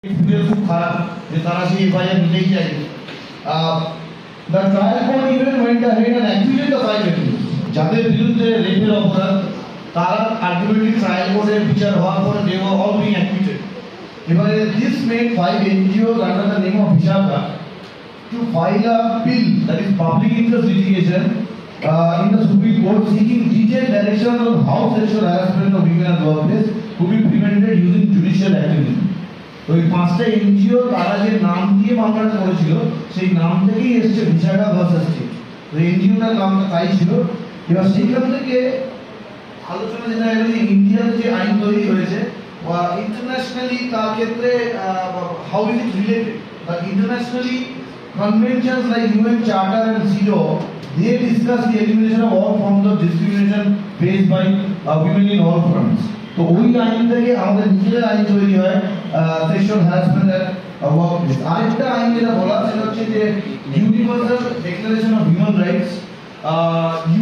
খুব খারাপ যে তারা সেই এফআইআর নিতেই চাইছে। The trial court even went ahead and acquitted the 5 accused যাদের বিরুদ্ধে রেপের অপরাধ তারা আলটিমেটলি ট্রায়াল কোর্টে বিচার হওয়ার পরে they were all being acquitted. এবারে this made 5 NGOs under the name of Vishaka to file a bill, that is public interest litigation, in the Supreme Court seeking detailed direction on how sexual harassment of women at workplace could be prevented using judicial activism. তো এই 5টা NGO তারা যে নাম দিয়ে মামলাটা করেছিল সেই নাম থেকেই এসছে ভিশাখা ভার্সাস স্টেট। তো এনজিওটার নামটা তাই ছিল। এবার সেইখান থেকে আলোচনা যেটা এলো যে ইন্ডিয়ার যে আইন তৈরি হয়েছে বা ইন্টারন্যাশনালি তার ক্ষেত্রে হাউ ইজ ইট রিলেটেড, বা internationally conventions like UN Charter and CEDAW, they discuss the elimination of all forms of discrimination faced by women in all fronts. তো ওই আইন থেকে আমাদের নিজেদের আইন তৈরি হয় সেক্সুয়াল হ্যারাসমেন্ট এট ওয়ার্কপ্লেস। আরেকটা আইন যেটা বলা সেটা হচ্ছে যে universal declaration of human rights.